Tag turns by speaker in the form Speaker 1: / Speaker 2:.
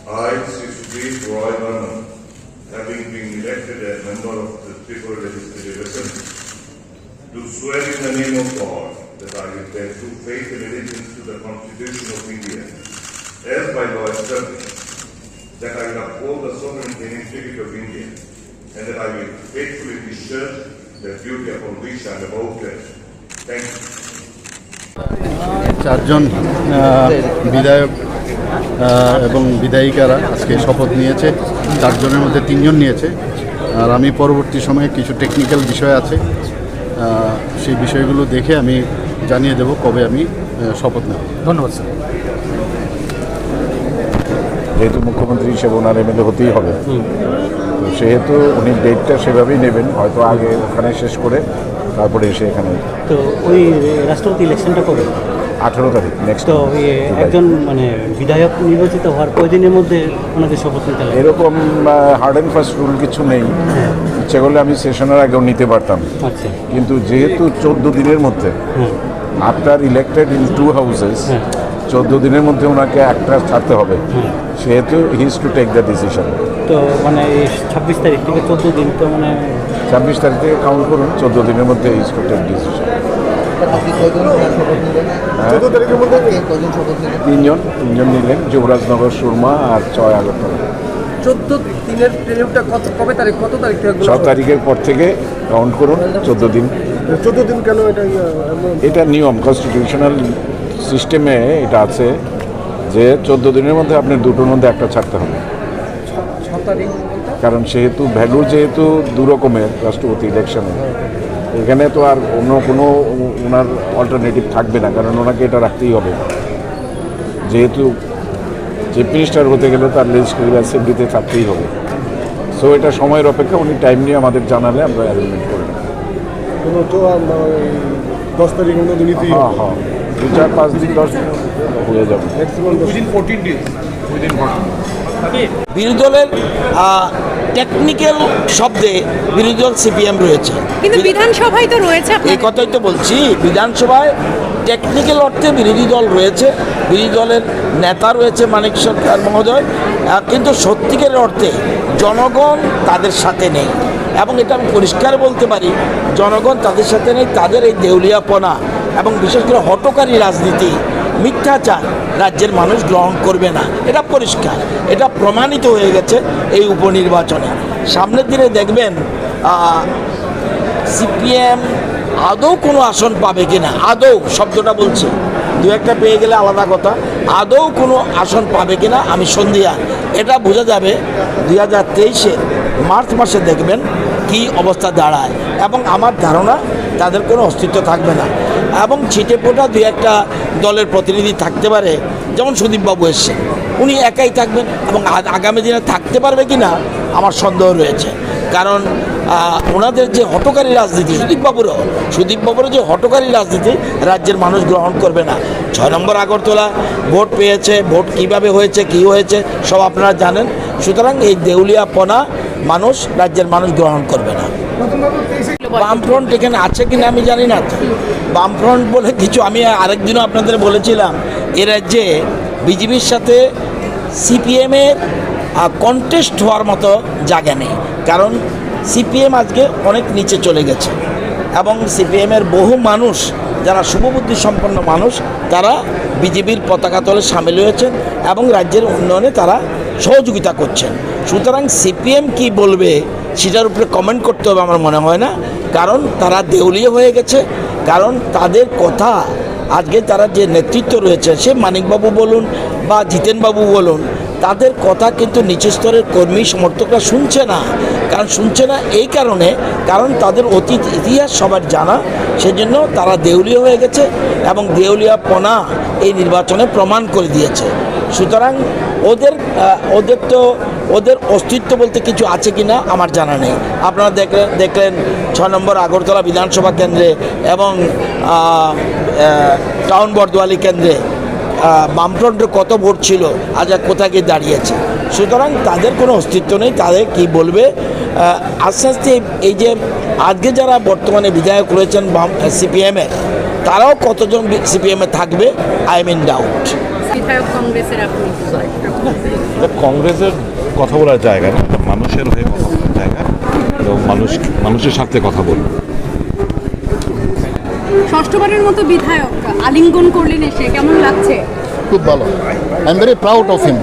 Speaker 1: I, Sudip Barman, having been elected as member of the Tripura Legislative Assembly, do swear in the name of God that I will bear true faith and allegiance to the Constitution of India, as by law established, that I will uphold the sovereignty and integrity of India, and that I will faithfully discharge the duty upon which I am about to enter. Thank you.
Speaker 2: চারজন বিধায়ক এবং বিধায়িকারা আজকে শপথ নিয়েছে। চারজনের মধ্যে তিনজন নিয়েছে, আর আমি পরবর্তী সময়ে কিছু টেকনিক্যাল বিষয় আছে, সেই বিষয়গুলো দেখে আমি জানিয়ে দেব কবে আমি শপথ নেব।
Speaker 3: ধন্যবাদ স্যার।
Speaker 4: যেহেতু মুখ্যমন্ত্রী হিসেবে ওনার এমএলএ হতেই হবে, তো সেহেতু উনি ডেটটা সেভাবেই নেবেন, হয়তো আগে ওখানে শেষ করে তারপরে এসে এখানে।
Speaker 3: তো ওই রাষ্ট্রপতি ইলেকশনটা কবে?
Speaker 4: 18 তারিখ নেক্সট।
Speaker 3: তো একজন মানে বিধায়ক নির্বাচিত হওয়ার কয়দিনের মধ্যে ওনাকে শপথ নিতে হবে?
Speaker 4: এরকম হার্ড অ্যান্ড ফাস্ট রুল কিছু নেই। ইচ্ছে করলে আমি সেশনের আগেও নিতে পারতাম,
Speaker 3: আচ্ছা,
Speaker 4: কিন্তু যেহেতু 14 দিনের মধ্যে আফটার ইলেক্টেড ইন 2 হাউসেস 14 দিনের মধ্যে ওনাকে একটা ছাড়তে হবে, সেহেতু he is to take the decision.
Speaker 3: তো মানে 26 তারিখ থেকে 14 দিন, তো মানে
Speaker 4: 26 তারিখ থেকে কাউন্ট করুন, 14 দিনের মধ্যে he is to take decision. তিনজন নিলেন, যুবরাজনগর, সুরমা আর 6 আগরতলা।
Speaker 5: 14 দিনের ট্রেনিংটা কবে তারিখ, কত তারিখ থেকে?
Speaker 4: 6 তারিখের পর থেকে কাউন্ট করুন, 14 দিন।
Speaker 5: 14 দিন কেন?
Speaker 4: এটা নিয়ম, কনস্টিটিউশনাল সিস্টেমে এটা আছে যে 14 দিনের মধ্যে আপনার দুটোর মধ্যে একটা ছাড়তে হবে।
Speaker 5: 6 তারিখ
Speaker 4: কারণ সেহেতু ভ্যালু যেহেতু দু রকমের রাষ্ট্রপতি ইলেকশনে, এখানে তো আর অন্য কোনো ওনার অল্টারনেটিভ থাকবে না, কারণ ওনাকে এটা রাখতেই হবে। যেহেতু চিফ মিনিস্টার হতে গেলে তার লেজিসলেটিভ অ্যাসেম্বলিতে থাকতেই হবে। সো এটা সময়ের অপেক্ষা, উনি টাইম নিয়ে আমাদের জানালে আমরা অ্যারেঞ্জমেন্ট করে নেব।
Speaker 5: 10 তারিখ মধ্যে দুর্নীতি,
Speaker 4: হ্যাঁ 2-4-5 দিন 10 দিন হয়ে যাবে।
Speaker 6: বিরোধী দলের টেকনিক্যাল শব্দে বিরোধী দল সিপিএম রয়েছে,
Speaker 7: কিন্তু বিধানসভায় তো রয়েছে।
Speaker 6: এই কথাই তো বলছি, বিধানসভায় টেকনিক্যাল অর্থে বিরোধী দল রয়েছে, বিরোধী দলের নেতা রয়েছে মানিক সরকার মহোদয়, কিন্তু সত্যিকারের অর্থে জনগণ তাদের সাথে নেই। এবং এটা আমি পরিষ্কার বলতে পারি, জনগণ তাদের সাথে নেই। তাদের এই দেউলিয়াপনা এবং বিশেষ করে হটকারী রাজনীতি, মিথ্যাচার রাজ্যের মানুষ গ্রহণ করবে না, এটা পরিষ্কার, এটা প্রমাণিত হয়ে গেছে এই উপনির্বাচনে। সামনের দিনে দেখবেন সিপিএম আদৌ কোনো আসন পাবে কিনা, আদৌ শব্দটা বলছি, 2-1টা পেয়ে গেলে আলাদা কথা, আদৌ কোনো আসন পাবে কিনা আমি সন্দিহান। এটা বোঝা যাবে 2023-এর মার্চ মাসে, দেখবেন কি অবস্থা দাঁড়ায়। এবং আমার ধারণা তাদের কোনো অস্তিত্ব থাকবে না, এবং ছিটে ফোটা 2-1টা দলের প্রতিনিধি থাকতে পারে, যেমন সুদীপবাবু এসছেন, উনি একাই থাকবেন, এবং আগামী দিনে থাকতে পারবে কি না আমার সন্দেহ রয়েছে। কারণ ওনাদের যে হটকারী রাজনীতি, সুদীপবাবুরও যে হটকারী রাজনীতি রাজ্যের মানুষ গ্রহণ করবে না। 6 নম্বর আগরতলা ভোট পেয়েছে, ভোট কিভাবে হয়েছে, কি হয়েছে সব আপনারা জানেন। সুতরাং এই দেউলিয়াপনা রাজ্যের মানুষ গ্রহণ করবে না। বামফ্রন্ট এখানে আছে কিনা আমি জানি না। বামফ্রন্ট বলে কিছু, আমি আরেকদিনও আপনাদের বলেছিলাম, এ রাজ্যে বিজেপির সাথে সিপিএমের কন্টেস্ট হওয়ার মতো জায়গা নেই, কারণ সিপিএম আজকে অনেক নিচে চলে গেছে, এবং সিপিএমের বহু মানুষ যারা শুভবুদ্ধি সম্পন্ন মানুষ, তারা বিজেপির পতাকা তলে সামিল হয়েছেন এবং রাজ্যের উন্নয়নে তারা সহযোগিতা করছেন। সুতরাং সিপিএম কি বলবে সেটার উপরে কমেন্ট করতে হবে আমার মনে হয় না, কারণ তারা দেউলিয়া হয়ে গেছে। কারণ তাদের কথা আজকে তারা যে নেতৃত্ব রয়েছে, সে মানিকবাবু বলুন বা জিতেনবাবু বলুন, তাদের কথা কিন্তু নিচু স্তরের কর্মী সমর্থকরা শুনছে না। কারণ শুনছে না এই কারণে, কারণ তাদের অতীত ইতিহাস সবার জানা, সেজন্য তারা দেউলিয়া হয়ে গেছে, এবং দেউলিয়াপনা এই নির্বাচনে প্রমাণ করে দিয়েছে। সুতরাং ওদের অস্তিত্ব বলতে কিছু আছে কি না আমার জানা নেই। আপনারা দেখলেন 6 নম্বর আগরতলা বিধানসভা কেন্দ্রে এবং টাউন বর্দোয়ালি কেন্দ্রে বামফ্রন্টের কত ভোট ছিল, আজ কোথায় গিয়ে দাঁড়িয়েছে। সুতরাং তাদের কোনো অস্তিত্ব নেই, তাদের কি বলবে। আস্তে আস্তে এই যে আজকে যারা বর্তমানে বিধায়ক রয়েছেন সিপিএমের, তারাও কতজন সিপিএমে থাকবে, আই এম ইন ডাউট।
Speaker 7: বিধায়ক কংগ্রেসের আপনি
Speaker 8: কংগ্রেসের কথা বলার জায়গা না, এটা মানুষের হয়ে কথা বলার জায়গা এবং মানুষের সাথে কথা বলবো।
Speaker 7: ষষ্ঠবারের মতো বিধায়ক আলিঙ্গন করলেন এসে, কেমন লাগছে?
Speaker 2: খুব ভালো, I am very proud of him.